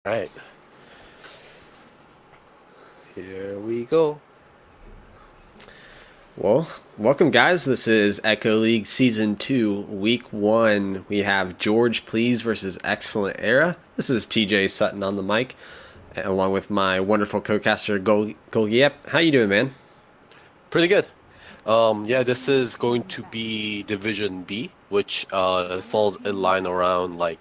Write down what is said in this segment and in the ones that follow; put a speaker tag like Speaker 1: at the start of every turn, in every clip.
Speaker 1: Right, here we go.
Speaker 2: Well, welcome, guys. This is Echo League Season 2, Week 1. We have George Please versus Excellent Era. This is TJ Sutton on the mic, along with my wonderful co-caster, Yep. How you doing, man?
Speaker 1: Pretty good. Yeah, this is going to be Division B, which falls in line around like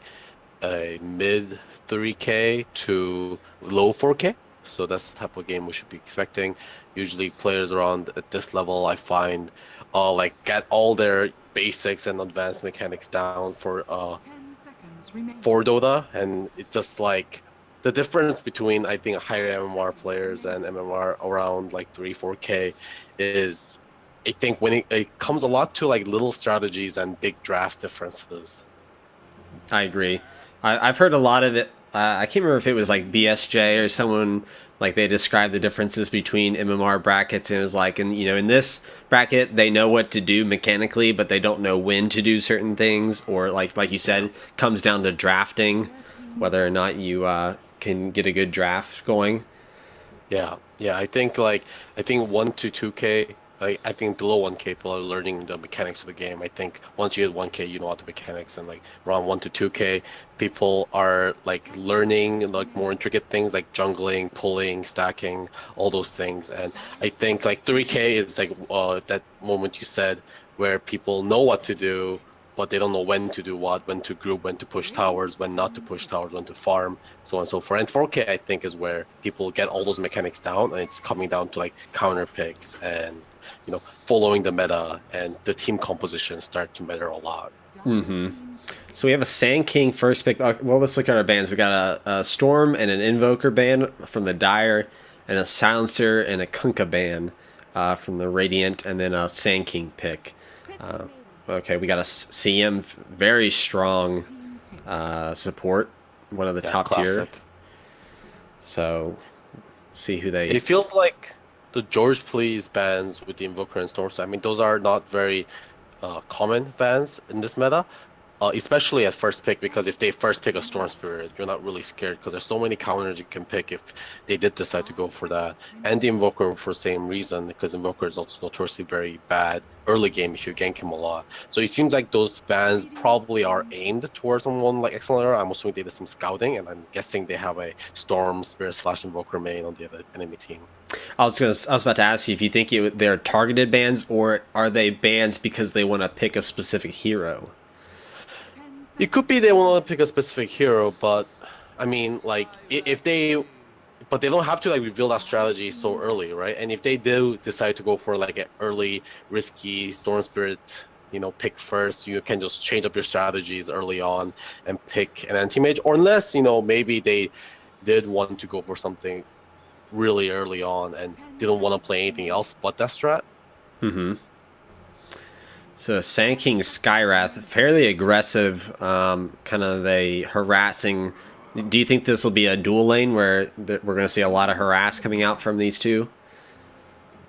Speaker 1: a mid 3K to low 4K. So that's the type of game we should be expecting. Usually players around at this level, I find, like get all their basics and advanced mechanics down for Dota, and it's just like the difference between I think higher MMR players and MMR around like 3, 4K is I think when it comes a lot to like little strategies and big draft differences.
Speaker 2: I agree. I've heard a lot of it. I can't remember if it was like BSJ or someone like they described the differences between MMR brackets, and it was like, and in this bracket they know what to do mechanically, but they don't know when to do certain things, or like you
Speaker 1: Yeah.
Speaker 2: said, comes down to drafting, whether or not you can get a good draft going.
Speaker 1: Yeah. I think 1 to 2K, like I think below 1K people are learning the mechanics of the game. I think once you hit 1K, you know all the mechanics, and like around 1 to 2K, people are like learning like more intricate things like jungling, pulling, stacking, all those things. And I think like 3K is like that moment you said where people know what to do, but they don't know when to do what, when to group, when to push towers, when not to push towers, when to farm, so on and so forth. And 4K, I think, is where people get all those mechanics down, and it's coming down to like counter picks and following the meta, and the team composition start to matter a lot.
Speaker 2: So we have a Sand King first pick. Well, let's look at our bands. We got a Storm and an Invoker band from the Dire, and a Silencer and a Kunkka band from the Radiant, and then a Sand King pick. Okay, we got a CM, very strong support, one of the
Speaker 1: Yeah,
Speaker 2: top tier.
Speaker 1: classic.
Speaker 2: So see who they.
Speaker 1: It feels like the George Please bans with the Invoker and Storm. I mean, those are not very common bans in this meta. Especially at first pick, because if they first pick a Storm Spirit, you're not really scared because there's so many counters you can pick if they did decide to go for that. And the Invoker for the same reason, because Invoker is also notoriously very bad early game if you gank him a lot. So it seems like those bans probably are aimed towards someone like Accelerator. I'm assuming they did some scouting, and I'm guessing they have a Storm Spirit slash Invoker main on the other enemy team.
Speaker 2: I was about to ask you if you think they're targeted bans, or are they bans because they want to pick a specific hero.
Speaker 1: It could be they want to pick a specific hero, but I mean, like if they but they don't have to like reveal that strategy so early, right? And if they do decide to go for like an early risky Storm Spirit, pick first, you can just change up your strategies early on and pick an anti-mage. Or unless, maybe they did want to go for something really early on and didn't want to play anything else but that strat.
Speaker 2: So Sand King Skywrath, fairly aggressive, kind of a harassing. Do you think this will be a dual lane where we're going to see a lot of harass coming out from these two?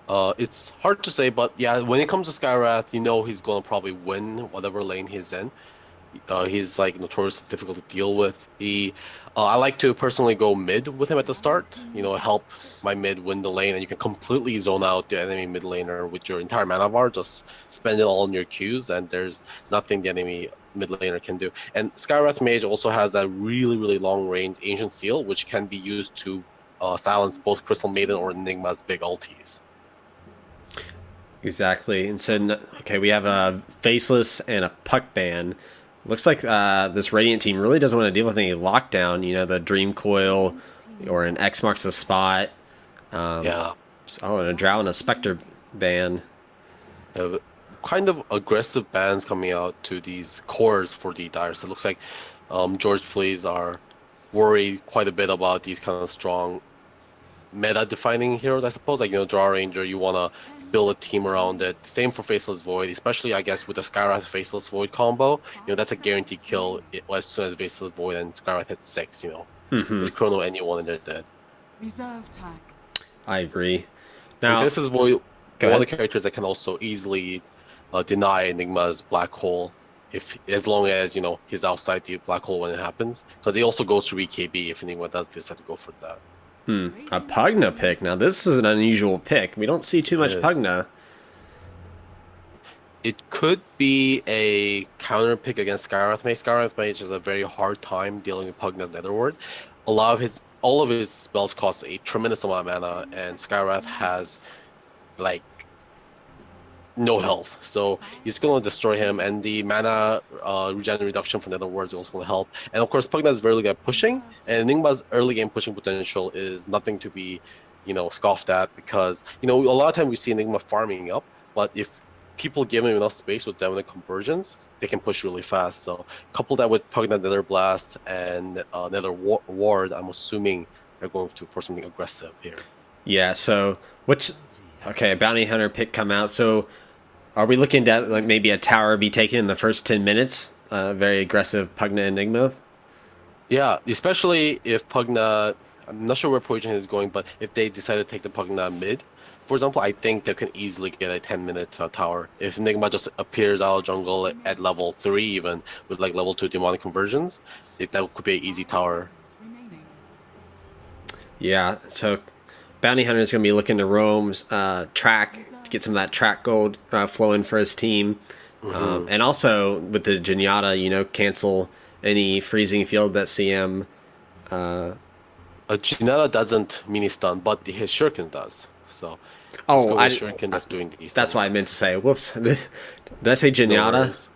Speaker 1: It's hard to say, but yeah, when it comes to Skywrath, he's gonna probably win whatever lane he's in. He's like notoriously difficult to deal with. I like to personally go mid with him at the start. Help my mid win the lane, and you can completely zone out the enemy mid laner with your entire mana bar. Just spend it all on your Qs, and there's nothing the enemy mid laner can do. And Skywrath Mage also has a really, really long range Ancient Seal, which can be used to silence both Crystal Maiden or Enigma's big ultis.
Speaker 2: Exactly. And so, okay, we have a Faceless and a Puck ban. Looks like this Radiant team really doesn't want to deal with any lockdown. The Dream Coil or an X marks the spot.
Speaker 1: Yeah.
Speaker 2: Oh, and a Drow and a Spectre ban.
Speaker 1: uh, Kind of aggressive bans coming out to these cores for the Dire. So it looks like George Plays are worried quite a bit about these kind of strong meta-defining heroes, I suppose. Like, Draw Ranger, you want to build a team around it. Same for Faceless Void, especially, I guess, with the Skywrath Faceless Void combo. That's a guaranteed kill as soon as Faceless Void and Skywrath hit six. Just chrono anyone and they're dead.
Speaker 2: I agree.
Speaker 1: And
Speaker 2: Now,
Speaker 1: Faceless Void,
Speaker 2: go
Speaker 1: one of
Speaker 2: ahead.
Speaker 1: the characters that can also easily deny Enigma's black hole. if as long as he's outside the black hole when it happens, because he also goes to BKB if anyone does decide to go for that.
Speaker 2: A Pugna pick. Now this is an unusual pick. We don't see too
Speaker 1: It
Speaker 2: much
Speaker 1: is.
Speaker 2: Pugna.
Speaker 1: It could be a counter pick against Skywrath Mage. Skywrath Mage has a very hard time dealing with Pugna's Netherward. All of his spells cost a tremendous amount of mana, and Skywrath has like no health, so he's going to destroy him. And the mana regen reduction from Netherward is also going to help. And of course, Pugna is very good at pushing, and Enigma's early game pushing potential is nothing to be, scoffed at because a lot of times we see Enigma farming up, but if people give him enough space with Demonic Conversions, they can push really fast. So couple that with Pugna Nether Blast and Nether Ward, I'm assuming they're going for something aggressive here.
Speaker 2: Yeah. So what's okay? A bounty hunter pick come out. So are we looking at like maybe a tower be taken in the first 10 minutes? Very aggressive Pugna Enigma.
Speaker 1: Yeah, especially if Pugna, I'm not sure where Poison is going, but if they decide to take the Pugna mid, for example, I think they can easily get a 10-minute tower. If Enigma just appears out of jungle at level 3, even with like level 2 demonic conversions, that could be an easy tower.
Speaker 2: Yeah. So bounty hunter is going to be looking to roam, track, get some of that track gold flowing for his team, and also with the Genyatta, cancel any freezing field that CM.
Speaker 1: Janela doesn't mini stun, but his Shuriken does. So let's
Speaker 2: Oh,
Speaker 1: go with Shuriken that's doing the
Speaker 2: that's
Speaker 1: stun.
Speaker 2: what I meant to say. Whoops. Did I say
Speaker 1: No
Speaker 2: Genyatta?
Speaker 1: worries.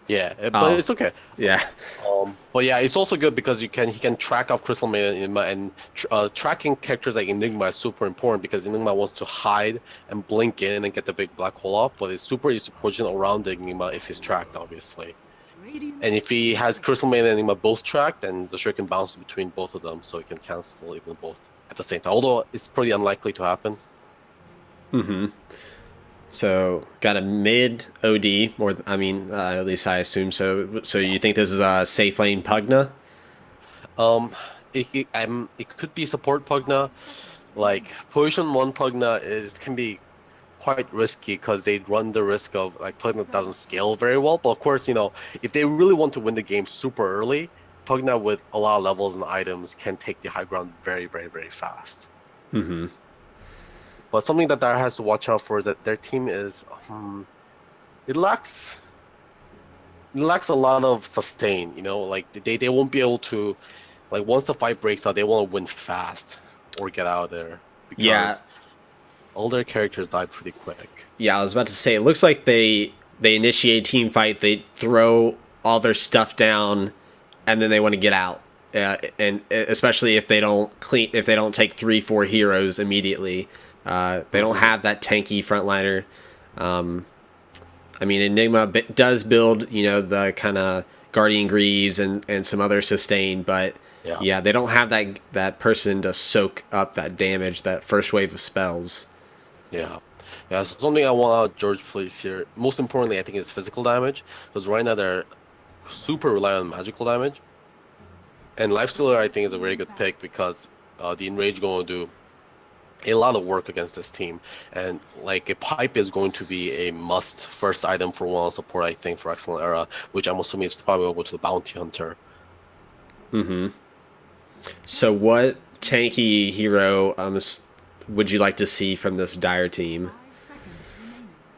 Speaker 1: Yeah, but
Speaker 2: Oh,
Speaker 1: it's okay.
Speaker 2: yeah.
Speaker 1: But yeah, it's also good because he can track up Crystal Maiden Enigma, and tracking characters like Enigma is super important because Enigma wants to hide and blink in and get the big black hole off, but it's super easy to position around the Enigma if he's tracked, obviously. And if he has Crystal Maiden and Enigma both tracked, then the Shuriken bounces between both of them, so he can cancel even both at the same time. Although it's pretty unlikely to happen.
Speaker 2: So got a mid OD, or I mean, at least I assume so. So you think this is a safe lane Pugna?
Speaker 1: Um, it could be support Pugna. Like position one Pugna can be quite risky because they run the risk of like Pugna doesn't scale very well. But of course, if they really want to win the game super early, Pugna with a lot of levels and items can take the high ground very, very, very fast. But something that Dire has to watch out for is that their team is it lacks a lot of sustain. Like they won't be able to, like, once the fight breaks out, they want to win fast or get out of there
Speaker 2: Yeah,
Speaker 1: because all their characters die pretty quick.
Speaker 2: yeah. I was about to say. It looks like they initiate team fight. They throw all their stuff down, and then they want to get out. And especially if they don't if they don't take 3-4 heroes immediately, they don't have that tanky frontliner. I mean, Enigma does build, the kind of Guardian Greaves and some other sustain, but
Speaker 1: Yeah.
Speaker 2: yeah, they don't have that person to soak up that damage, that first wave of spells.
Speaker 1: Yeah. Yeah, so something I want out George plays here. Most importantly, I think is physical damage. Because right now they're super reliant on magical damage. And Lifestealer, I think, is a very good pick because the Enrage going to do a lot of work against this team. And like a pipe is going to be a must first item for one support, I think, for Excellent Era, which I'm assuming is probably going to go to the Bounty Hunter.
Speaker 2: So, what tanky hero would you like to see from this Dire team?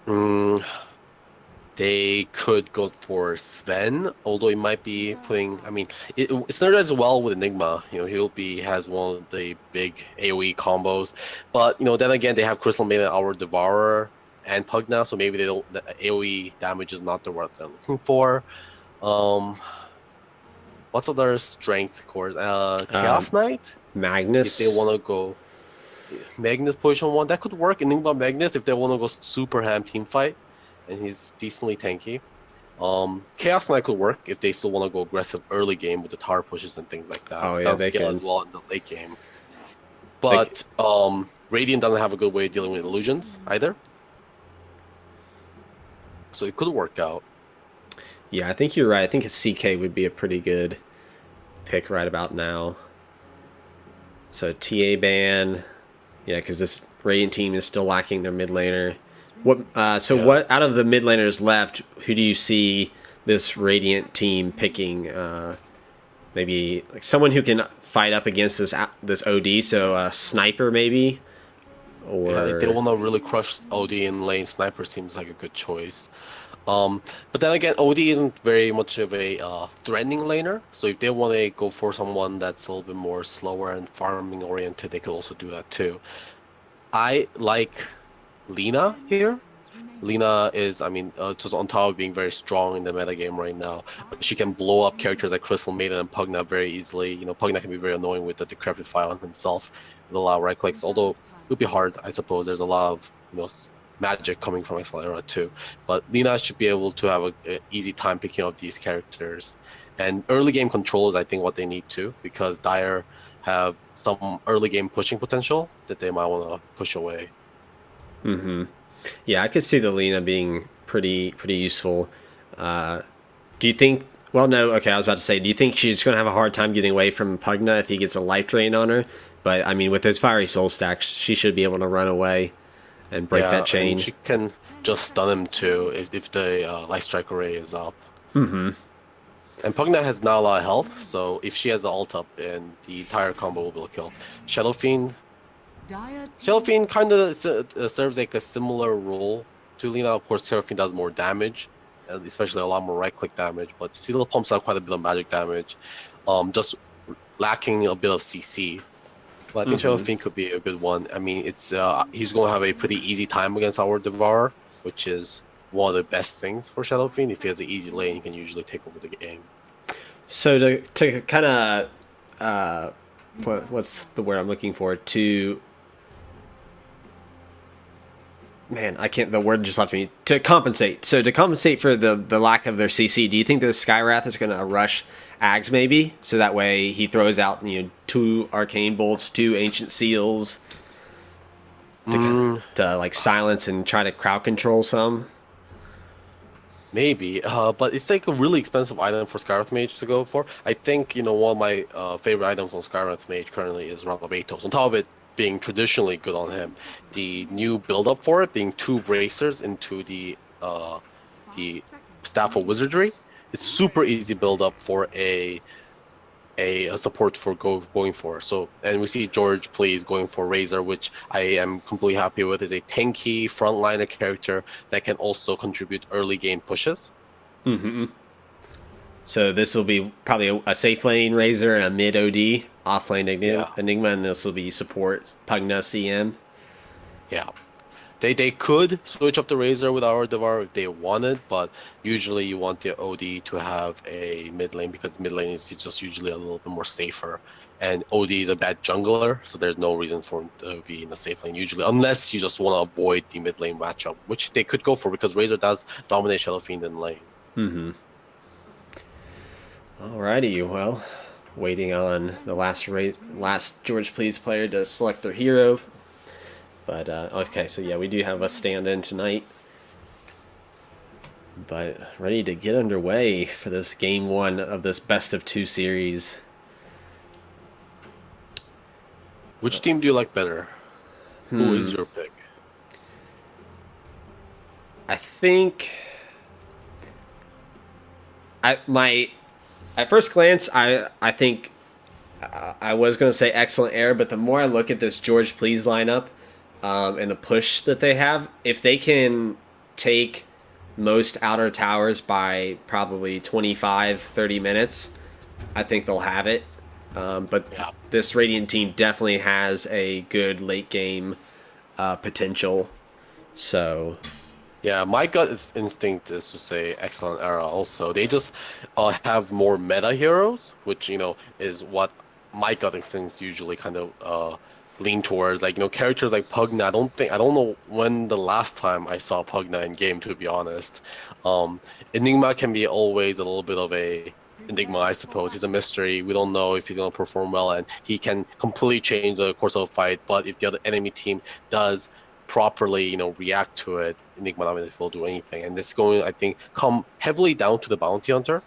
Speaker 1: Mm, they could go for Sven, although it might be putting. I mean, it synergizes well with Enigma. Has one of the big AOE combos, but then again they have Crystal Maiden, our Devourer, and Pugna, so maybe they don't. The AOE damage is not the what they're looking for. Um, what's other strength cores? Chaos Knight. If they
Speaker 2: Magnus?
Speaker 1: want to go Magnus position one, that could work. Enigma Magnus if they want to go super ham team fight, and he's decently tanky. Chaos Knight could work if they still want to go aggressive early game with the tower pushes and things like that.
Speaker 2: Oh,
Speaker 1: It
Speaker 2: yeah,
Speaker 1: doesn't
Speaker 2: they
Speaker 1: scale as
Speaker 2: can.
Speaker 1: well in the late game.
Speaker 2: They,
Speaker 1: But Radiant doesn't have a good way of dealing with illusions either. So it could work out.
Speaker 2: yeah, I think you're right. I think a CK would be a pretty good pick right about now. So, TA ban. Yeah, because this Radiant team is still lacking their mid laner.
Speaker 1: Yeah.
Speaker 2: What out of the mid laners left? Who do you see this Radiant team picking maybe like someone who can fight up against this OD? So a sniper maybe,
Speaker 1: Yeah, if they
Speaker 2: or
Speaker 1: want to really crush OD in lane, Sniper seems like a good choice. Um, but then again, OD isn't very much of a threatening laner. So if they want to go for someone that's a little bit more slower and farming oriented, they could also do that too. I like Lina here. Lina is, I mean, just on top of being very strong in the meta game right now, but she can blow up characters like Crystal Maiden and Pugna very easily. You know, Pugna can be very annoying with the Decrepit File on himself with a lot of right clicks, although it would be hard, I suppose. There's a lot of, magic coming from Accelera too. But Lina should be able to have a easy time picking up these characters. And early game control is, I think, what they need to, because Dire have some early game pushing potential that they might want to push away.
Speaker 2: yeah, I could see the Lena being pretty useful. Do you think? Well, no. Okay, I was about to say, do you think she's going to have a hard time getting away from Pugna if he gets a life drain on her? But I mean, with those fiery soul stacks, she should be able to run away and break that
Speaker 1: Yeah, and
Speaker 2: chain.
Speaker 1: she can just stun him too if the Light Strike Array is up. And Pugna has not a lot of health, so if she has the ult up, and the entire combo will be a kill. Shadow Fiend, Shadow Fiend kind of serves like a similar role to Lina. Of course, Shadow Fiend does more damage, and especially a lot more right click damage. But Seal pumps out quite a bit of magic damage, just lacking a bit of CC. But I think Shadow Fiend could be a good one. I mean, it's he's going to have a pretty easy time against our Devourer, which is one of the best things for Shadow Fiend. If he has an easy lane, he can usually take over the game.
Speaker 2: So to kind of what's the word I'm looking for? To man, I can't. The word just left me. To compensate. So to compensate for the lack of their CC, do you think the Skywrath is going to rush Ags maybe, so that way he throws out two arcane bolts, two ancient seals
Speaker 1: Mm,
Speaker 2: to like silence and try to crowd control some?
Speaker 1: maybe, but it's like a really expensive item for Skywrath Mage to go for. I think, one of my favorite items on Skywrath Mage currently is Round of Atos. On top of it being traditionally good on him, the new build up for it being two bracers into the Staff of Wizardry. It's super easy build up for a support for going for. So, and we see George plays going for Razor, which I am completely happy with. Is a tanky frontliner character that can also contribute early game pushes.
Speaker 2: So this will be probably a safe lane Razor and a mid OD, off lane
Speaker 1: Yeah,
Speaker 2: Enigma, and this will be support Pugna CM.
Speaker 1: yeah. They could switch up the Razor with our Devar if they wanted, but usually you want the OD to have a mid lane because mid lane is just usually a little bit more safer. And OD is a bad jungler, so there's no reason for him to be in the safe lane usually, unless you just want to avoid the mid lane matchup, which they could go for because Razor does dominate Shadow Fiend in lane.
Speaker 2: Alrighty, well, waiting on the last George Please player to select their hero. But okay, so yeah, we do have a stand-in tonight. But ready to get underway for this game one of this best of two series.
Speaker 1: Which team do you like better? Who is your pick?
Speaker 2: I think my at first glance I think I was going to say excellent air, but the more I look at this George Please lineup and the push that they have, if they can take most outer towers by probably 25-30 minutes, I think they'll have it. But
Speaker 1: Yeah.
Speaker 2: this Radiant team definitely has a good late game potential. So,
Speaker 1: Yeah, my instinct is to say excellent era also. They just have more meta heroes, which, is what my gut instincts usually kind of lean towards. Like, characters like Pugna, I don't know when the last time I saw Pugna in game, to be honest. Um, Enigma can be always a little bit of a enigma, I suppose. He's a mystery. We don't know if he's going to perform well, and he can completely change the course of a fight. But if the other enemy team does properly, react to it, Enigma Dominus will do anything. And this is going, I think, come heavily down to the bounty hunter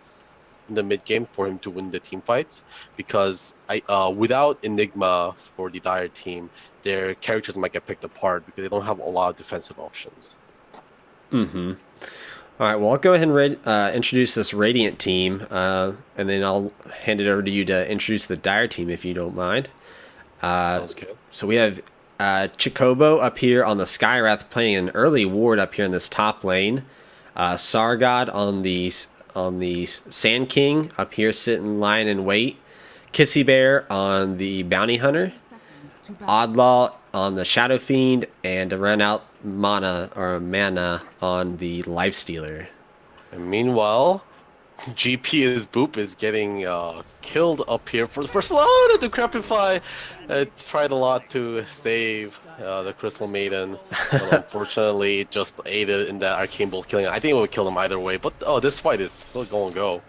Speaker 1: in the mid game for him to win the team fights. Because without Enigma for the Dire team, their characters might get picked apart because they don't have a lot of defensive options.
Speaker 2: All right, well, I'll go ahead and introduce this Radiant team, and then I'll hand it over to you to introduce the Dire team if you don't mind.
Speaker 1: Sounds good.
Speaker 2: So we have Chocobo up here on the Skywrath playing an early ward up here in this top lane. Sargod on the Sand King up here sitting lying in wait. Kissy Bear on the Bounty Hunter. Oddlaw on the Shadow Fiend, and to run out Mana on the Lifestealer.
Speaker 1: And meanwhile, GP is Boop is getting killed up here for the first one. Oh, the Decrepify tried a lot to save the Crystal Maiden, but unfortunately it just aided in that Arcane Bolt killing. I think it would kill him either way, but oh, this fight is still going to go.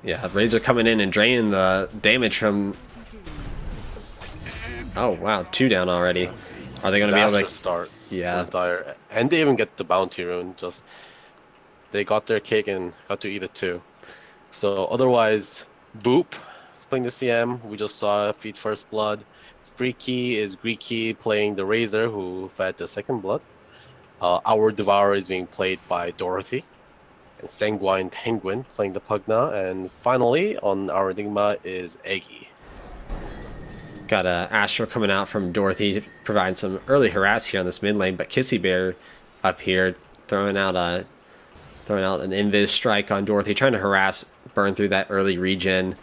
Speaker 2: Yeah, Razor coming in and draining the damage from... Oh, wow, 2 down already. Are they going to be able to...
Speaker 1: start.
Speaker 2: Yeah.
Speaker 1: Dire. And they even get the bounty rune. Just they got their cake and got to eat it too. So otherwise, Boop playing the CM. We just saw feed first blood. Freaky is Greeky playing the Razor, who fed the second blood. Our Devourer is being played by Dorothy. And Sanguine Penguin playing the Pugna. And finally, on our Enigma is Eggy.
Speaker 2: Got a Astral coming out from Dorothy, providing some early harass here on this mid lane, but Kissy Bear up here throwing out an Invis strike on Dorothy, trying to harass, burn through that early regen.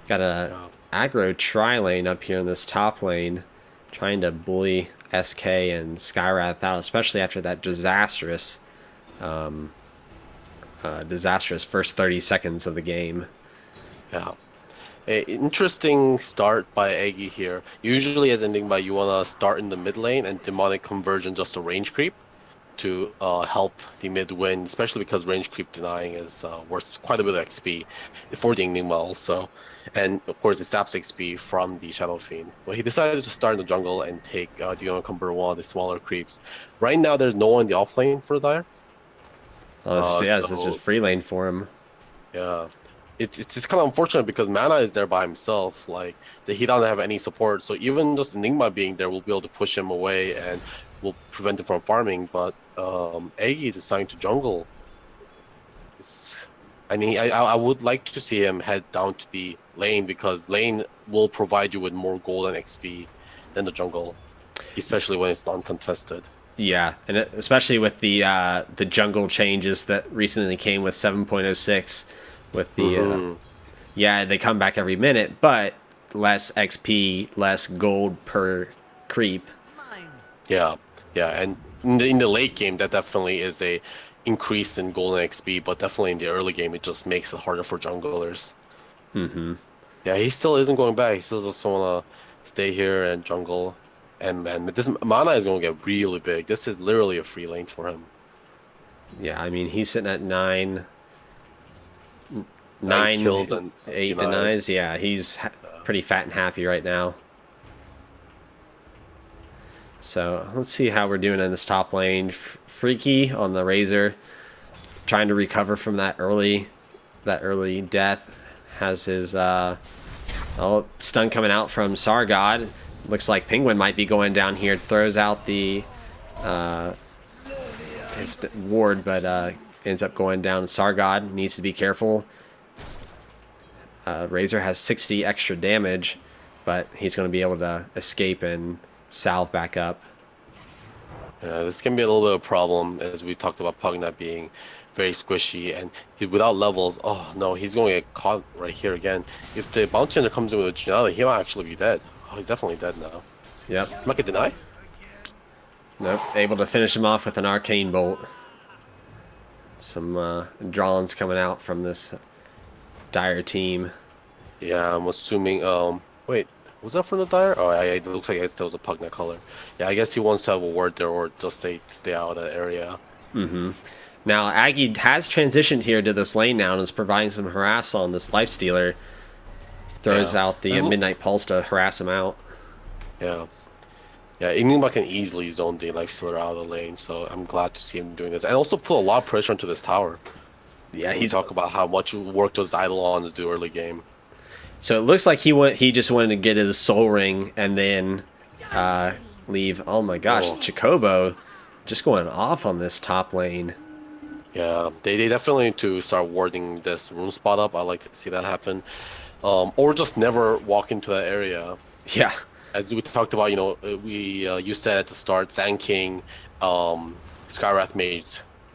Speaker 2: Got a aggro tri-lane up here in this top lane, trying to bully SK and Skywrath out, especially after that disastrous first 30 seconds of the game.
Speaker 1: Yeah. An interesting start by Eggy here. Usually as Enigma, you want to start in the mid lane and Demonic Conversion just a range creep to help the mid win, especially because range creep denying is worth quite a bit of XP for the Enigma also. And of course it saps XP from the Shadow Fiend. But he decided to start in the jungle and take Demonic Conversion, one of the smaller creeps. Right now there's no one in the off lane for the Dire.
Speaker 2: It's just free lane for him.
Speaker 1: Yeah. It's just kind of unfortunate because Mana is there by himself. Like he doesn't have any support, so even just Enigma being there will be able to push him away and will prevent him from farming. But Eggy is assigned to jungle. I would like to see him head down to the lane because lane will provide you with more gold and XP than the jungle, especially when it's uncontested.
Speaker 2: Yeah, and especially with the jungle changes that recently came with 7.06. With the they come back every minute, but less XP, less gold per creep.
Speaker 1: Yeah, and in the late game, that definitely is a increase in gold and XP, but definitely in the early game, it just makes it harder for junglers. Yeah, he still isn't going back. He still just want to stay here and jungle. And man, this Mana is going to get really big. This is literally a free lane for him.
Speaker 2: Yeah, I mean, he's sitting at 9
Speaker 1: kills and
Speaker 2: 8 denies. Yeah, he's pretty fat and happy right now. So let's see how we're doing in this top lane. Freaky on the Razor, trying to recover from that early death. Has his stun coming out from Sargod. Looks like Penguin might be going down here. Throws out the his ward, but ends up going down. Sargod needs to be careful. Razor has 60 extra damage, but he's going to be able to escape and salve back up.
Speaker 1: Yeah, this can be a little bit of a problem, as we talked about Pugna being very squishy, and without levels, oh no, he's going to get caught right here again. If the Bounty Hunter comes in with a Janata, he might actually be dead. Oh, he's definitely dead now.
Speaker 2: Yep.
Speaker 1: Might get denied?
Speaker 2: Nope, able to finish him off with an Arcane Bolt. Some drawings coming out from this Dire team.
Speaker 1: Yeah, I'm assuming, wait, was that from the Dire? Oh, it looks like that was a Pugna color. Yeah, I guess he wants to have a ward there or just stay out of that area.
Speaker 2: Now, Aggie has transitioned here to this lane now and is providing some harass on this Lifestealer. Throws out the Midnight Pulse to harass him out.
Speaker 1: Yeah. Yeah, Enigma can easily zone the Lifestealer out of the lane, so I'm glad to see him doing this. And also put a lot of pressure into this tower.
Speaker 2: Yeah,
Speaker 1: he's talk about how much work those Eidolons do early game.
Speaker 2: So it looks like he just wanted to get his Soul Ring and then leave. Oh my gosh, Chocobo just going off on this top lane.
Speaker 1: Yeah, they definitely need to start warding this rune spot up. I like to see that happen. Or just never walk into that area.
Speaker 2: Yeah.
Speaker 1: As we talked about, you said at the start, Sand King, Skywrath made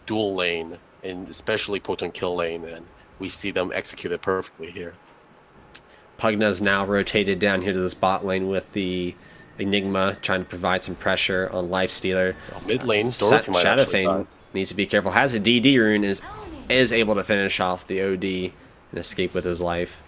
Speaker 1: dual lane and especially potent kill lane, and we see them execute it perfectly here.
Speaker 2: Pugna's now rotated down here to this bot lane with the Enigma, trying to provide some pressure on Lifestealer.
Speaker 1: Mid lane, Dorothy might actually die.
Speaker 2: Shadowfang needs to be careful. Has a DD rune, is able to finish off the OD and escape with his life.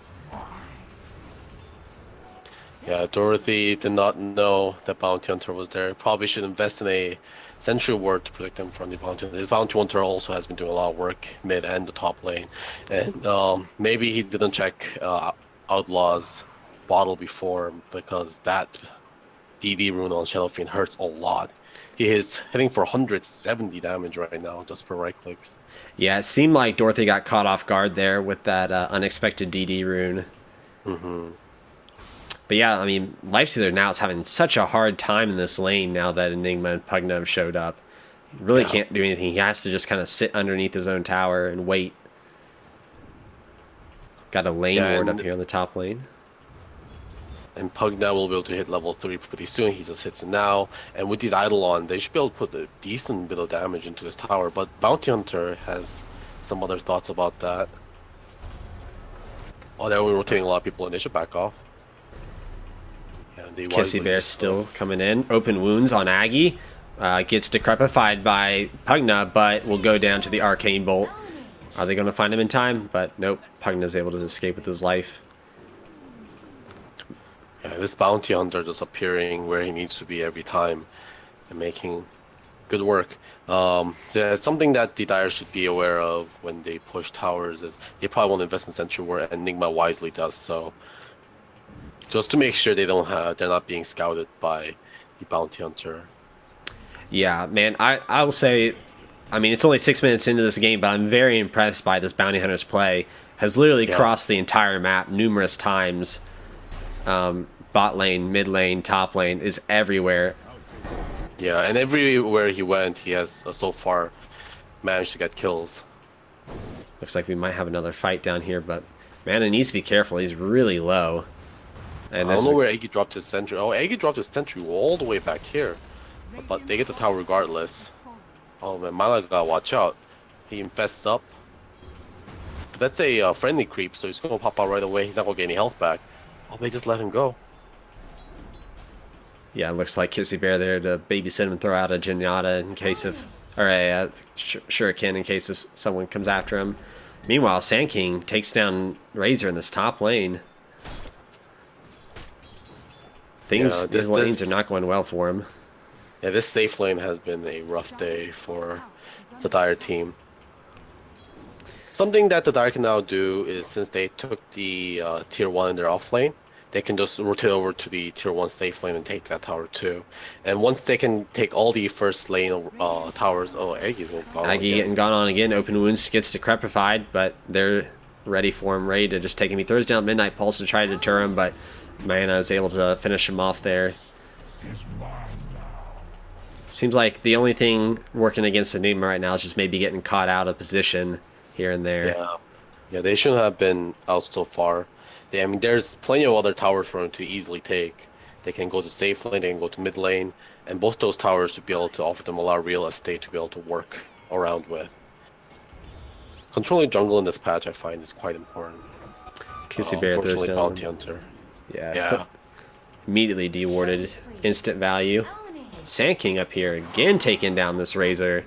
Speaker 1: Yeah, Dorothy did not know that Bounty Hunter was there. Probably should invest in a Sentry Ward to protect him from the Bounty Hunter. His Bounty Hunter also has been doing a lot of work mid and the top lane. And maybe he didn't check Outlaw's bottle before because that DD rune on Shadow Fiend hurts a lot. He is hitting for 170 damage right now just per right clicks.
Speaker 2: Yeah, it seemed like Dorothy got caught off guard there with that unexpected DD rune.
Speaker 1: Mm-hmm.
Speaker 2: But yeah, I mean, Lifestealer now is having such a hard time in this lane now that Enigma and Pugna have showed up. He really can't do anything. He has to just kind of sit underneath his own tower and wait. Got a lane ward up here on the top lane.
Speaker 1: And Pugna will be able to hit level 3 pretty soon. He just hits it now. And with these Eidolon, they should be able to put a decent bit of damage into this tower. But Bounty Hunter has some other thoughts about that. Oh, they're rotating a lot of people and they should back off.
Speaker 2: Kissy Bear still coming in. Open wounds on Aggie. Gets decrepified by Pugna, but will go down to the Arcane Bolt. Are they going to find him in time? But nope, Pugna's able to escape with his life.
Speaker 1: Yeah, this Bounty Hunter just appearing where he needs to be every time and making good work. Yeah, something that the Dire should be aware of when they push towers is they probably won't invest in Sentry where Enigma wisely does so. Just to make sure they're not being scouted by the Bounty Hunter.
Speaker 2: Yeah, man, I will say, I mean, it's only 6 minutes into this game, but I'm very impressed by this Bounty Hunter's play. Has literally crossed the entire map numerous times. Bot lane, mid lane, top lane, is everywhere.
Speaker 1: Yeah, and everywhere he went, he has so far managed to get kills.
Speaker 2: Looks like we might have another fight down here, but man, it needs to be careful. He's really low.
Speaker 1: And I don't know where Eggy dropped his sentry. Oh, Eggy dropped his sentry all the way back here. But they get the tower regardless. Oh man, Mala gotta watch out. He infests up. But that's a friendly creep, so he's gonna pop out right away. He's not gonna get any health back. Oh, they just let him go.
Speaker 2: Yeah, it looks like Kissy Bear there to babysit him and throw out a Genyatta in case of, or a Shuriken in case if someone comes after him. Meanwhile, Sand King takes down Razor in this top lane. These lanes are not going well for him.
Speaker 1: Yeah, this safe lane has been a rough day for the Dire team. Something that the Dire can now do is, since they took the tier 1 in their off lane, they can just rotate over to the tier 1 safe lane and take that tower too. And once they can take all the first lane towers, Aggie's gone.
Speaker 2: Aggie getting gone on again. Open wounds gets decrepified, but they're ready for him, ready to just take him. He throws down Midnight Pulse to try to deter him, but Mana is able to finish him off there. Seems like the only thing working against Enigma right now is just maybe getting caught out of position here and there.
Speaker 1: Yeah, they shouldn't have been out so far. I mean, there's plenty of other towers for them to easily take. They can go to safe lane, they can go to mid lane, and both those towers should be able to offer them a lot of real estate to be able to work around with. Controlling jungle in this patch, I find, is quite important.
Speaker 2: Kissy Bear throws down.
Speaker 1: Bounty Hunter.
Speaker 2: Yeah. Immediately dewarded. Instant value. Sand King up here again taking down this Razor.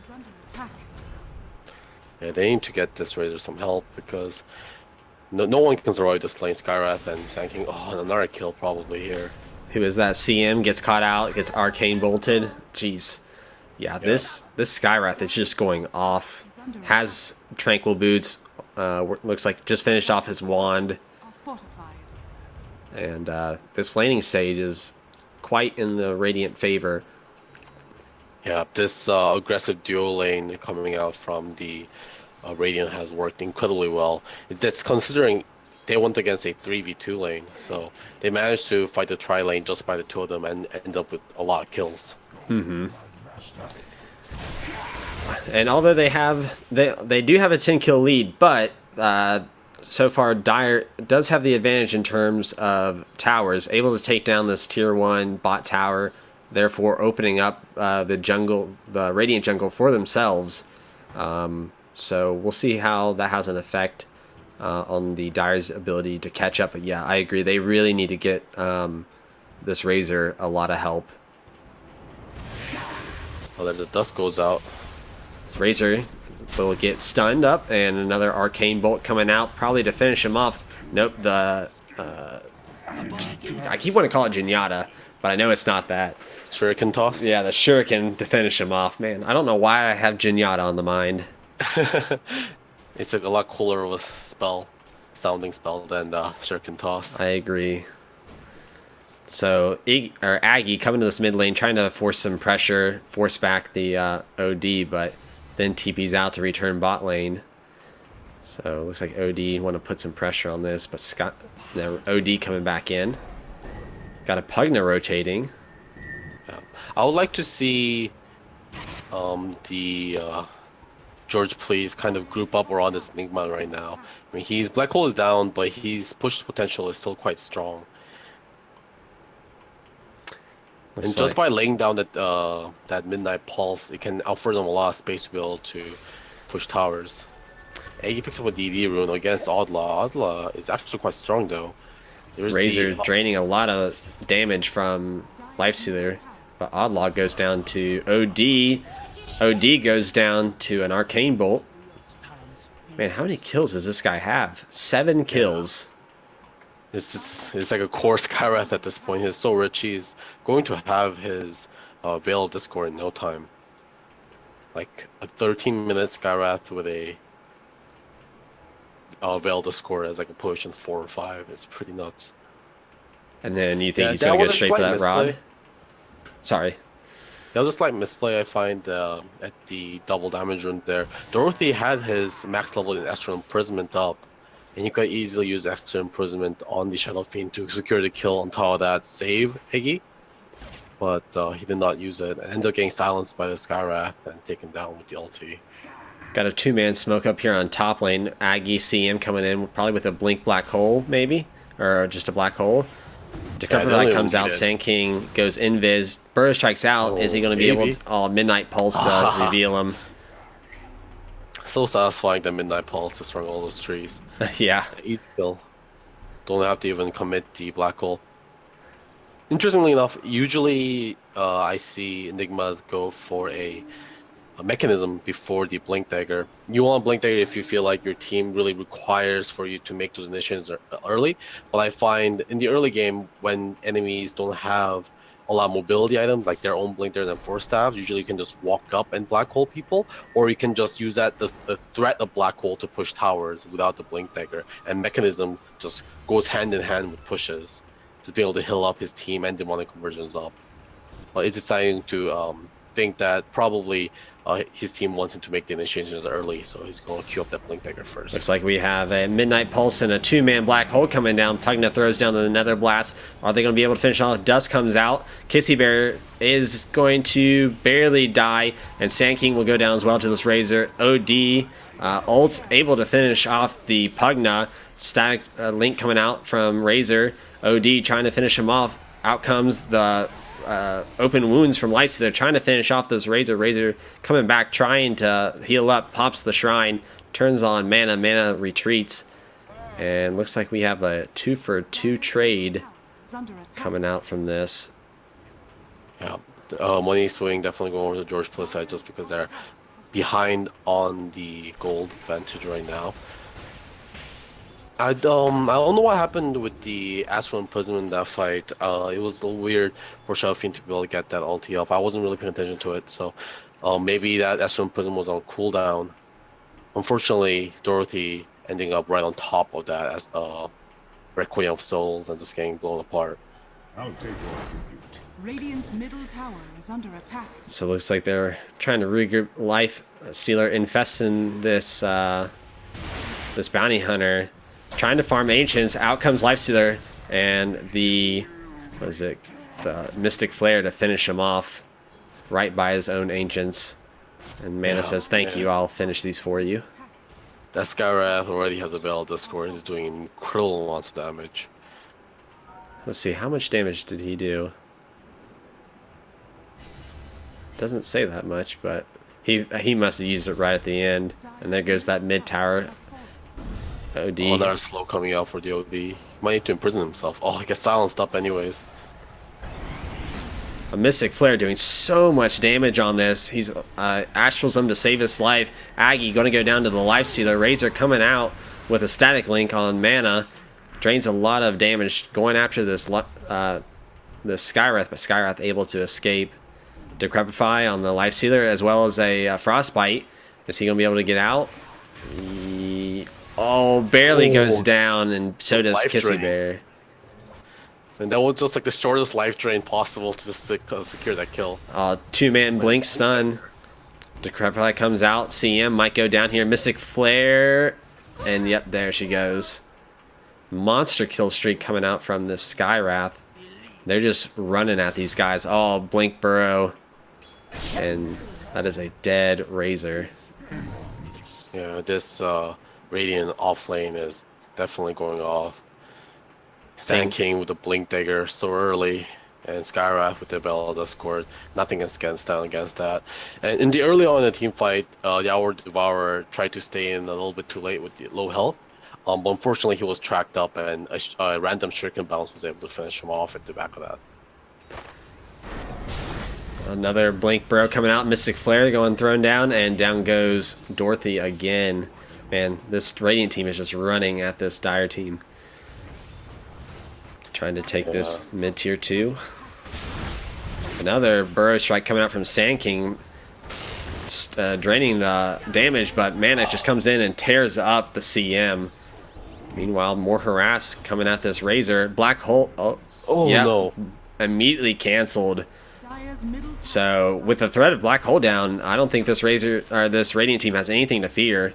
Speaker 1: Yeah, they need to get this Razor some help because no one can survive this lane. Skywrath and Sand King. Oh, another kill probably here.
Speaker 2: Who is that? CM gets caught out, gets arcane bolted. Jeez. Yeah, this Skywrath is just going off. Has Tranquil Boots. Looks like just finished off his wand. And this laning stage is quite in the Radiant favor.
Speaker 1: Yeah, this aggressive duo lane coming out from the Radiant has worked incredibly well. That's considering they went against a 3v2 lane, so they managed to fight the tri lane just by the two of them and end up with a lot of kills.
Speaker 2: And although they do have a 10 kill lead, but so far Dire does have the advantage in terms of towers, able to take down this tier 1 bot tower, therefore opening up the Radiant jungle for themselves. So we'll see how that has an effect on the Dire's ability to catch up. But yeah, I agree. They really need to get this Razor a lot of help.
Speaker 1: Oh, there the dust goes out.
Speaker 2: This Razor will get stunned up, and another Arcane Bolt coming out, probably to finish him off. Nope, I keep wanting to call it Zenyatta, but I know it's not that.
Speaker 1: Shuriken toss?
Speaker 2: Yeah, the Shuriken to finish him off. Man, I don't know why I have Zenyatta on the mind.
Speaker 1: It's a lot cooler of a sounding spell than Shuriken toss.
Speaker 2: I agree. So Aggie coming to this mid lane, trying to force some pressure, force back the OD, but then TP's out to return bot lane. So it looks like OD want to put some pressure on this, but OD coming back in. Got a Pugna rotating.
Speaker 1: Yeah. I would like to see the George Please kind of group up around this Enigma right now. I mean, Black Hole is down, but his push potential is still quite strong. And just by laying down that Midnight Pulse, it can offer them a lot of space to be able to push towers. And he picks up a DD rune against Adla. Adla is actually quite strong though.
Speaker 2: Razor draining a lot of damage from Lifestealer, but Oddlaw goes down to OD. OD goes down to an Arcane Bolt. Man, how many kills does this guy have? 7 kills.
Speaker 1: It's like a core Skywrath at this point. He's so rich, he's going to have his Veil of Discord in no time. Like a 13-minute Skywrath with a Veil of Discord as like a position 4 or 5. It's pretty nuts.
Speaker 2: And then you think he's going to go straight for that rod? Sorry.
Speaker 1: That was a slight misplay, I find, at the double damage rune there. Dorothy had his max level in Astral Imprisonment up, and you could easily use Astral Imprisonment on the Shadow Fiend to secure the kill on top of that save Iggy. But he did not use it, and ended up getting silenced by the Skywrath and taken down with the ulti.
Speaker 2: Got a 2-man smoke up here on top lane. Aggie, CM coming in, probably with a Blink Black Hole, maybe? Or just a Black Hole. Decrepify comes out, Sand King goes invis. Burrow strikes out. Is he going to be able to... Midnight Pulse to reveal him.
Speaker 1: So satisfying that Midnight Pulse destroying all those trees.
Speaker 2: Yeah.
Speaker 1: Easy kill. Don't have to even commit the Black Hole. Interestingly enough, usually I see Enigmas go for a mechanism before the Blink Dagger. You want Blink Dagger if you feel like your team really requires for you to make those initiations early. But I find in the early game, when enemies don't have a lot of mobility items like their own Blink Daggers and Force Staffs, usually you can just walk up and Black Hole people, or you can just use the threat of Black Hole to push towers without the Blink Dagger. And mechanism just goes hand in hand with pushes to be able to heal up his team and demonic conversions up. But it's deciding to think that probably his team wants him to make the initiations early, so he's going to queue up that Blink Dagger first.
Speaker 2: Looks like we have a Midnight Pulse and a 2-man Black Hole coming down. Pugna throws down the Nether Blast. Are they going to be able to finish off? Dust comes out. Kissy Bear is going to barely die, and Sand King will go down as well to this Razor. OD ult able to finish off the Pugna. Static Link coming out from Razor. OD trying to finish him off. Out comes the open wounds from Life, so they're trying to finish off this Razor. Razor coming back, trying to heal up, pops the Shrine, turns on mana, mana retreats, and looks like we have a 2-for-2 trade coming out from this.
Speaker 1: Yeah, Money Swing definitely going over to George Plus side just because they're behind on the gold advantage right now. I don't know what happened with the Astral Imprisonment in that fight. It was a little weird for Shadow Fiend to be able to get that ulti up. I wasn't really paying attention to it, so maybe that Astral Imprisonment was on cooldown. Unfortunately, Dorothy ending up right on top of that as Requiem of Souls and just getting blown apart.
Speaker 3: I'll take your tribute.
Speaker 4: Radiant's middle tower is under attack.
Speaker 2: So it looks like they're trying to regroup. Life Stealer infesting this this bounty hunter. Trying to farm Ancients. Out comes Lifestealer and the Mystic Flare to finish him off right by his own Ancients. And Mana
Speaker 1: Yeah,
Speaker 2: says, thank you, I'll finish these for you.
Speaker 1: That Skywrath already has a Veil of Discord. He's doing incredible amounts of damage.
Speaker 2: Let's see, how much damage did he do? Doesn't say that much, but he must have used it right at the end. And there goes that mid tower. OD.
Speaker 1: Oh, another slow coming out for the OD. He might need to imprison himself. Oh, he gets silenced up anyways.
Speaker 2: A Mystic Flare doing so much damage on this. He's Astrals him to save his life. Aggie going to go down to the Life Stealer. Razor coming out with a Static Link on Mana. Drains a lot of damage going after this Skywrath, but Skywrath able to escape. Decrepify on the Life Stealer as well as a Frostbite. Is he going to be able to get out? Oh, barely goes down, and so does
Speaker 1: Life
Speaker 2: Kissy
Speaker 1: drain.
Speaker 2: Bear.
Speaker 1: And that was just like the shortest life drain possible to just secure that kill.
Speaker 2: Two-man blink stun. Decrepify comes out. CM might go down here. Mystic Flare. And yep, there she goes. Monster kill streak coming out from this Skywrath. They're just running at these guys. Oh, Blink Burrow. And that is a dead Razor.
Speaker 1: Yeah, this Radiant off lane is definitely going off. Sand King with the Blink Dagger so early, and Skywrath with the Veil of Discord. Nothing can stand against that. And in the early on in the team fight, the Hour Devourer tried to stay in a little bit too late with the low health. But unfortunately, he was tracked up, and a random Shuriken bounce was able to finish him off at the back of that.
Speaker 2: Another Blink Burrow coming out. Mystic Flare going thrown down, and down goes Dorothy again. Man, this Radiant team is just running at this Dire team. Trying to take this mid-tier 2. Another Burrow Strike coming out from Sand King. Draining the damage, but Mana just comes in and tears up the CM. Meanwhile, more harass coming at this Razor. Black Hole.
Speaker 1: Oh
Speaker 2: yeah,
Speaker 1: no.
Speaker 2: Immediately canceled.
Speaker 4: Dire's middle tower
Speaker 2: So with the threat of Black Hole down, I don't think this this Radiant team has anything to fear.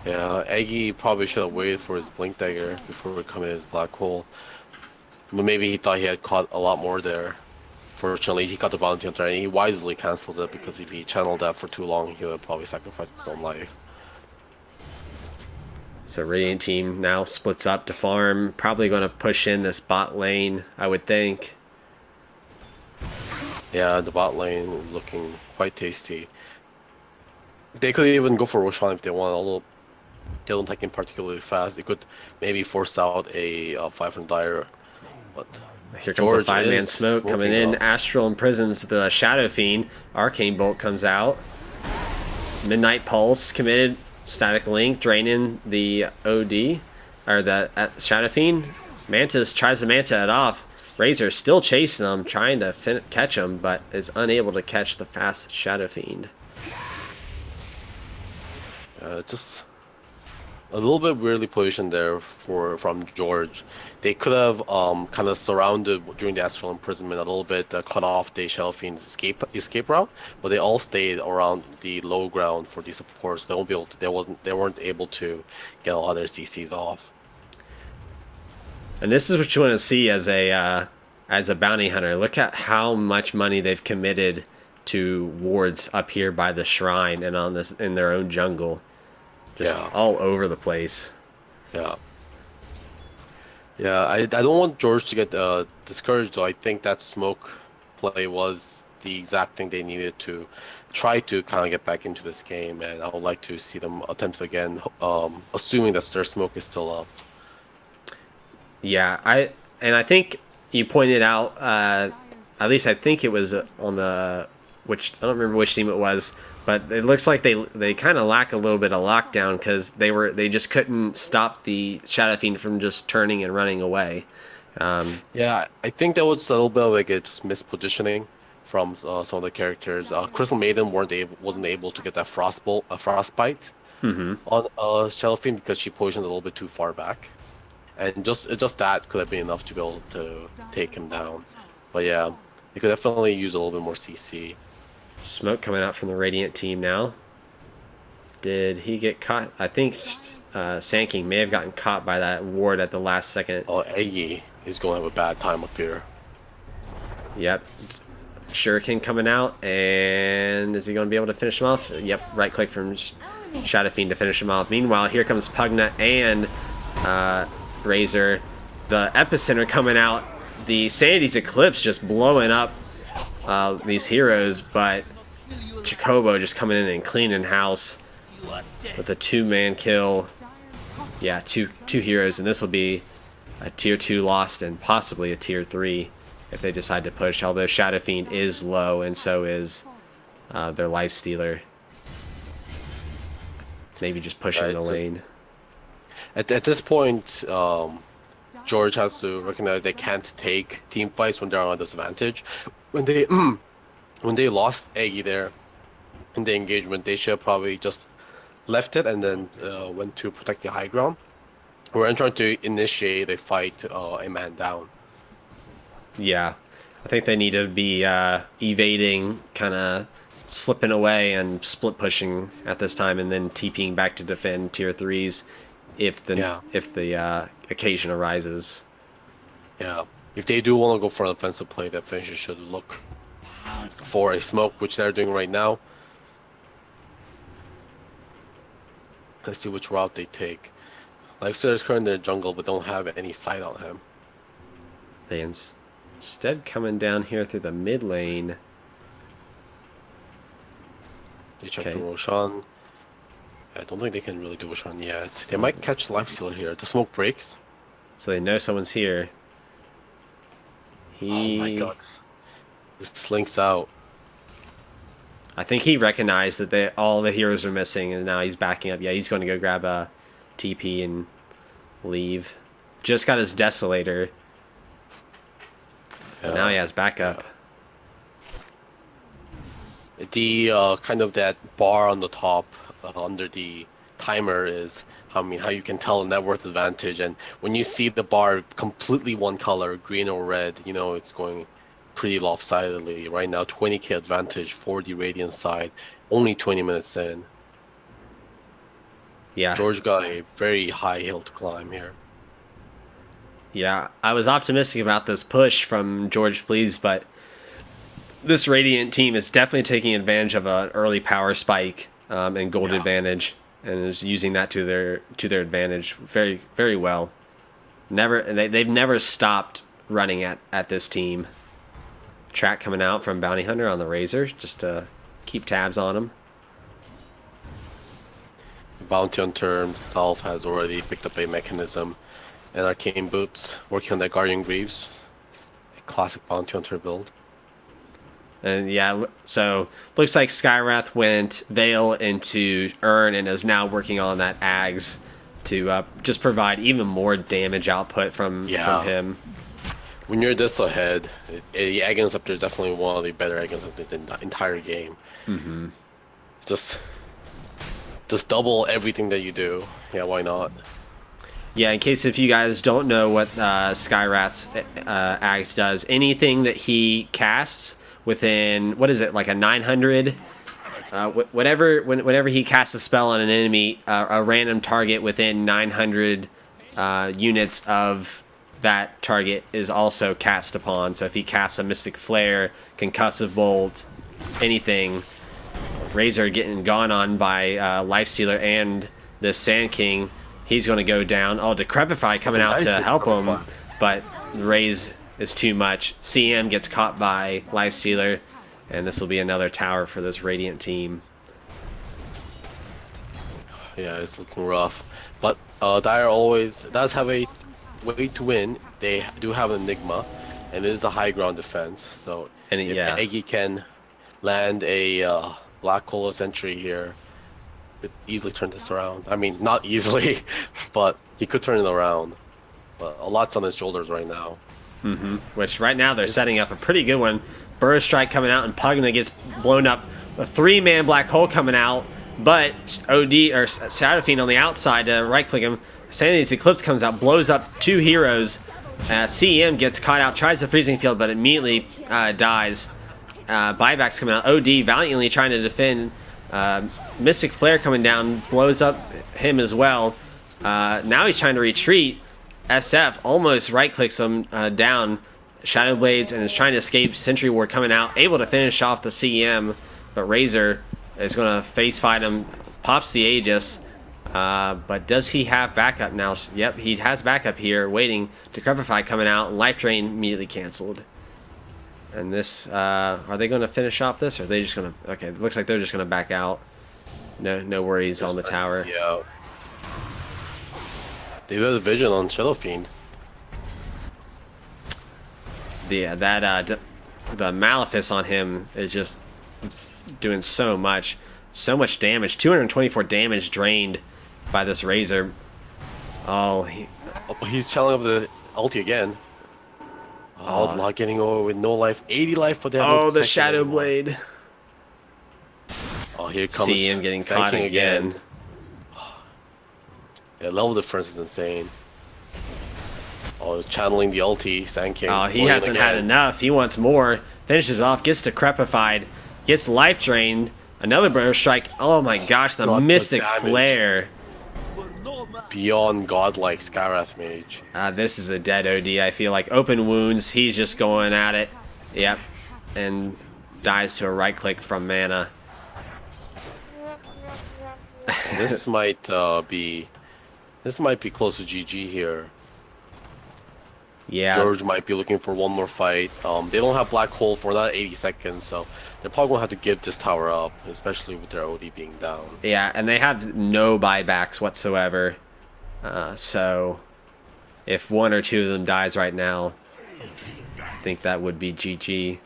Speaker 1: Yeah, Aggie probably should have waited for his Blink Dagger before coming his Black Hole. But maybe he thought he had caught a lot more there. Fortunately, he got the bounty hunter, and he wisely cancels it, because if he channeled that for too long, he would have probably sacrificed his own life.
Speaker 2: So Radiant team now splits up to farm. Probably going to push in this bot lane, I would think.
Speaker 1: Yeah, the bot lane is looking quite tasty. They could even go for Roshan if they want, although they don't take him particularly fast. They could maybe force out a 500 Dire, but
Speaker 2: Here comes the
Speaker 1: George
Speaker 2: 5-man
Speaker 1: is
Speaker 2: smoke coming
Speaker 1: smoking
Speaker 2: in.
Speaker 1: up.
Speaker 2: Astral imprisons the Shadow Fiend. Arcane Bolt comes out. Midnight Pulse committed. Static Link draining the OD, or the Shadow Fiend. Mantis tries to Manta it off. Razor still chasing him, trying to catch him, but is unable to catch the fast Shadow Fiend.
Speaker 1: just a little bit weirdly positioned there from George. They could have kind of surrounded during the Astral Imprisonment a little bit, cut off the Shadow Fiend's escape route, but they all stayed around the low ground for the supports. They won't be able to. They weren't able to get a lot of their CCs off.
Speaker 2: And this is what you want to see as a bounty hunter. Look at how much money they've committed to wards up here by the shrine and on this in their own jungle, just all over the place.
Speaker 1: Yeah. Yeah, I don't want George to get discouraged, though. I think that smoke play was the exact thing they needed to try to kind of get back into this game, and I would like to see them attempt it again, assuming that their smoke is still up.
Speaker 2: Yeah, I think you pointed out, at least I think it was on the, which I don't remember which team it was, but it looks like they kind of lack a little bit of lockdown, because they just couldn't stop the Shadow Fiend from just turning and running away.
Speaker 1: Yeah, I think that was a little bit of like a just mispositioning from some of the characters. Crystal Maiden wasn't able to get that frostbite on Shadow Fiend because she positioned a little bit too far back, and just that could have been enough to be able to take him down. But yeah, they could definitely use a little bit more CC.
Speaker 2: Smoke coming out from the Radiant team now. Did he get caught? I think Sand King may have gotten caught by that ward at the last second.
Speaker 1: Oh, Aggie is going to have a bad time up here.
Speaker 2: Yep. Shuriken coming out, and is he going to be able to finish him off? Yep, right click from Shadow Fiend to finish him off. Meanwhile, here comes Pugna and Razor. The Epicenter coming out. The Sanity's Eclipse just blowing up these heroes, but Chocobo just coming in and cleaning house with a 2-man kill. Yeah, two heroes, and this will be a tier 2 lost and possibly a tier 3 if they decide to push, although Shadow Fiend is low and so is their Lifestealer. Maybe just pushing the lane.
Speaker 1: At this point, George has to recognize they can't take team fights when they're on a disadvantage. When they when they lost Eggy there in the engagement, they should have probably just left it and then went to protect the high ground. We're trying to initiate a fight a man down.
Speaker 2: Yeah, I think they need to be evading, kind of slipping away and split pushing at this time, and then TPing back to defend tier 3s if the occasion arises.
Speaker 1: Yeah, if they do want to go for an offensive play, the Finnish should look for a smoke, which they're doing right now. Let's see which route they take. Lifestealer is currently in the jungle, but don't have any sight on him.
Speaker 2: They instead coming down here through the mid lane.
Speaker 1: They check the Roshan. I don't think they can really do Roshan yet. They might catch Lifestealer here. The smoke breaks.
Speaker 2: So they know someone's here.
Speaker 1: Oh my god. This slinks out.
Speaker 2: I think he recognized that all the heroes are missing, and now he's backing up. Yeah, he's going to go grab a TP and leave. Just got his Desolator.
Speaker 1: Yeah.
Speaker 2: Now he has backup.
Speaker 1: The kind of that bar on the top under the timer is, I mean, how you can tell a net worth advantage. And when you see the bar completely one color, green or red, you know it's going pretty lopsidedly. Right now, 20k advantage for the Radiant side, only 20 minutes in.
Speaker 2: Yeah.
Speaker 1: George got a very high hill to climb here.
Speaker 2: Yeah, I was optimistic about this push from George Please, but this Radiant team is definitely taking advantage of an early power spike and gold advantage, and is using that to their advantage very, very well. They've never stopped running at this team. Track coming out from Bounty Hunter on the Razor, just to keep tabs on him.
Speaker 1: Bounty Hunter himself has already picked up a mechanism, and Arcane Boots working on that Guardian Greaves, a classic Bounty Hunter build.
Speaker 2: And yeah, so looks like Skywrath went Veil into Urn and is now working on that Ags to just provide even more damage output from him.
Speaker 1: When you're this ahead, the Egg Interceptor is definitely one of the better Egg Interceptors in the entire game.
Speaker 2: Mm-hmm.
Speaker 1: Just double everything that you do. Yeah, why not?
Speaker 2: Yeah, in case if you guys don't know what Skywrath's Ags does, anything that he casts within, what is it, like a 900? Whenever he casts a spell on an enemy, a random target within 900 units of that target is also cast upon. So if he casts a Mystic Flare, Concussive Bolt, anything, Razor getting gone on by Lifestealer and the Sand King, he's going to go down. Oh, Decrepify coming out to help him, but Raze is too much. CM gets caught by Lifestealer, and this will be another tower for this Radiant team.
Speaker 1: Yeah, it's looking rough. But Dire always does have a way to win. They do have an Enigma, and it is a high ground defense. So if Eggy can land a Black Hole Sentry here, could easily turn this around. I mean, not easily, but he could turn it around. But a lot's on his shoulders right now.
Speaker 2: Mm-hmm. Which right now they're setting up a pretty good one. Burst Strike coming out, and Pugna gets blown up. A 3-man Black Hole coming out, but OD or Shadow Fiend on the outside to right-click him. Sanity's Eclipse comes out, blows up 2 heroes. CEM gets caught out, tries the Freezing Field, but immediately dies. Buyback's coming out. OD valiantly trying to defend. Mystic Flare coming down, blows up him as well. Now he's trying to retreat. SF almost right-clicks him down. Shadow Blades and is trying to escape. Sentry Ward coming out, able to finish off the CM, but Razor is going to face fight him. Pops the Aegis, but does he have backup now? Yep, he has backup here, waiting. Decrepify coming out, and Life Drain immediately canceled. And this, are they going to finish off this, or are they just going to? Okay, it looks like they're just going to back out. No worries on the tower.
Speaker 1: Yeah. They did a vision on Shadow Fiend.
Speaker 2: The Malefice on him is just doing so much damage. 224 damage drained by this Razor. Oh,
Speaker 1: He's channeling up the ulti again. Oh, not getting over with no life. 80 life, but they have no
Speaker 2: the
Speaker 1: protection
Speaker 2: Shadow
Speaker 1: anymore.
Speaker 2: Blade.
Speaker 1: Oh, here comes
Speaker 2: See him getting caught
Speaker 1: King
Speaker 2: again.
Speaker 1: Yeah, level difference is insane. Oh, channeling the ulti, Sand King.
Speaker 2: Oh, he
Speaker 1: going in
Speaker 2: hasn't had
Speaker 1: again.
Speaker 2: enough. He wants more. Finishes off, gets decrepified, gets life drained. Another burst strike. Oh my gosh, the
Speaker 1: Got the
Speaker 2: Mystic
Speaker 1: damage.
Speaker 2: Flare.
Speaker 1: Beyond godlike Skywrath Mage.
Speaker 2: This is a dead OD. I feel like open wounds. He's just going at it. Yep, and dies to a right click from mana.
Speaker 1: This might be close to GG here.
Speaker 2: Yeah.
Speaker 1: George might be looking for one more fight. They don't have Black Hole for another 80 seconds, so they're probably gonna have to give this tower up, especially with their OD being down.
Speaker 2: Yeah, and they have no buybacks whatsoever. So if one or two of them dies right now, I think that would be GG.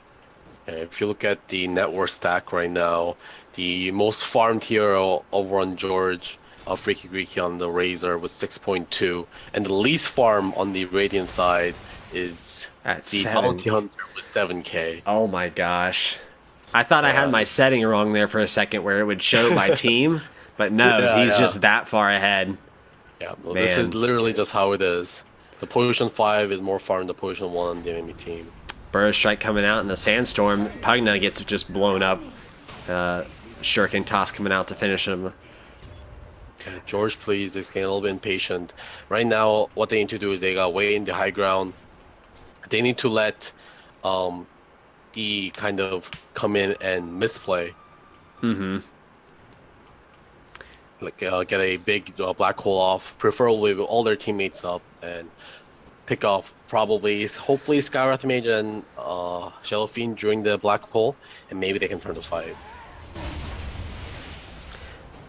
Speaker 1: If you look at the net worth stack right now, the most farmed hero over on George, Freaky Greeky on the Razor with 6.2, and the least farm on the Radiant side is
Speaker 2: At
Speaker 1: the
Speaker 2: 7.
Speaker 1: Bounty Hunter with 7k.
Speaker 2: Oh my gosh. I thought I had my setting wrong there for a second where it would show by team, but no,
Speaker 1: Yeah,
Speaker 2: he's
Speaker 1: yeah.
Speaker 2: just that far ahead.
Speaker 1: Yeah, well, this is
Speaker 2: Man.
Speaker 1: literally just how it is. The Potion 5 is more farmed than Potion 1 on the enemy team.
Speaker 2: Burst Strike coming out in the Sandstorm. Pugna gets just blown up. Shuriken Toss coming out to finish him.
Speaker 1: George, please, is getting a little bit impatient. Right now, what they need to do is they gotta wait in the high ground. They need to let E kind of come in and misplay.
Speaker 2: Mm-hmm.
Speaker 1: Like get a big black hole off, preferably with all their teammates up, and pick off probably, hopefully, Skywrath Mage and Shadow Fiend during the black hole, and maybe they can turn the fight.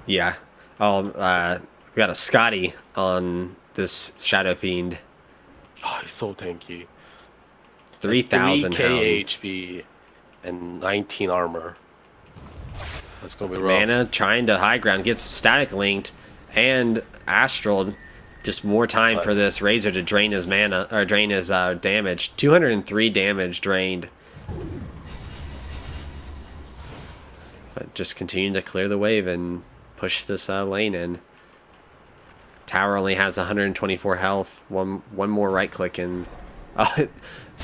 Speaker 2: Yeah. We got a Scotty on this Shadow Fiend.
Speaker 1: Oh, he's so tanky.
Speaker 2: 3,000
Speaker 1: 3k HP and 19 armor. That's gonna be rough.
Speaker 2: Mana trying to high ground, gets static linked, and Astral. Just more time for this Razor to drain his mana, or drain his damage. 203 damage drained. But just continue to clear the wave and push this lane in. Tower only has 124 health. One more right click and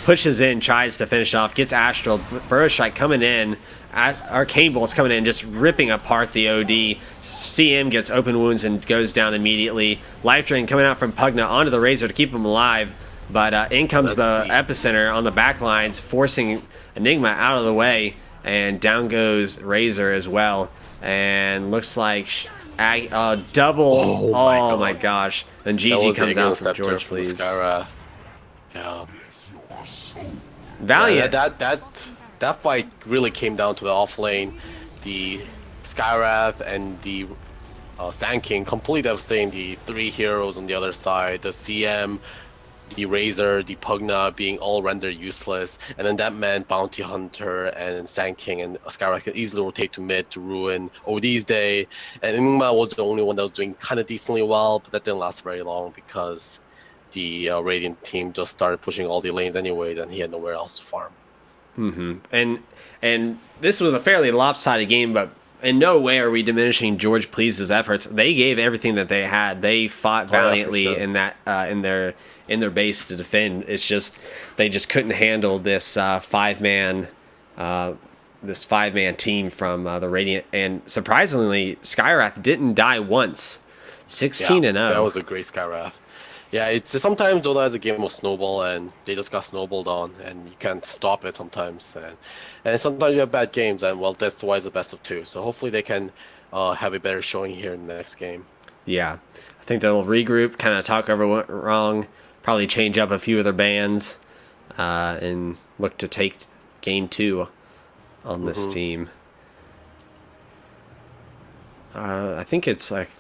Speaker 2: pushes in, tries to finish off, gets Astral. Burrow Strike coming in. Arcane Bolt's coming in, just ripping apart the OD. CM gets open wounds and goes down immediately. Life Drain coming out from Pugna onto the Razor to keep him alive. But in comes the Epicenter on the back lines, forcing Enigma out of the way. And down goes Razor as well. And looks like double. Oh my gosh. Then GG comes out from George, please.
Speaker 1: Skywrath. Yeah.
Speaker 2: Valiant.
Speaker 1: That fight really came down to the off lane. The Skywrath and the Sand King completely devastating the three heroes on the other side. The CM, the Razor, the Pugna being all rendered useless. And then that meant Bounty Hunter and Sand King and Skywrath could easily rotate to mid to ruin OD's day. And Enigma was the only one that was doing kind of decently well, but that didn't last very long because the Radiant team just started pushing all the lanes anyways, and he had nowhere else to farm.
Speaker 2: And this was a fairly lopsided game, but in no way are we diminishing George Please's efforts. They gave everything that they had. They fought valiantly in that in their base to defend. It's just they just couldn't handle this five-man team from the Radiant. And surprisingly, Skywrath didn't die once. 16-0.
Speaker 1: That was a great Skywrath. Yeah, it's sometimes Dota is a game of snowball, and they just got snowballed on, and you can't stop it sometimes. And sometimes you have bad games, and well, that's why it's the best of two. So hopefully they can have a better showing here in the next game.
Speaker 2: Yeah, I think they'll regroup, kind of talk over what went wrong, probably change up a few of their bands, and look to take game 2 on this team. I think it's like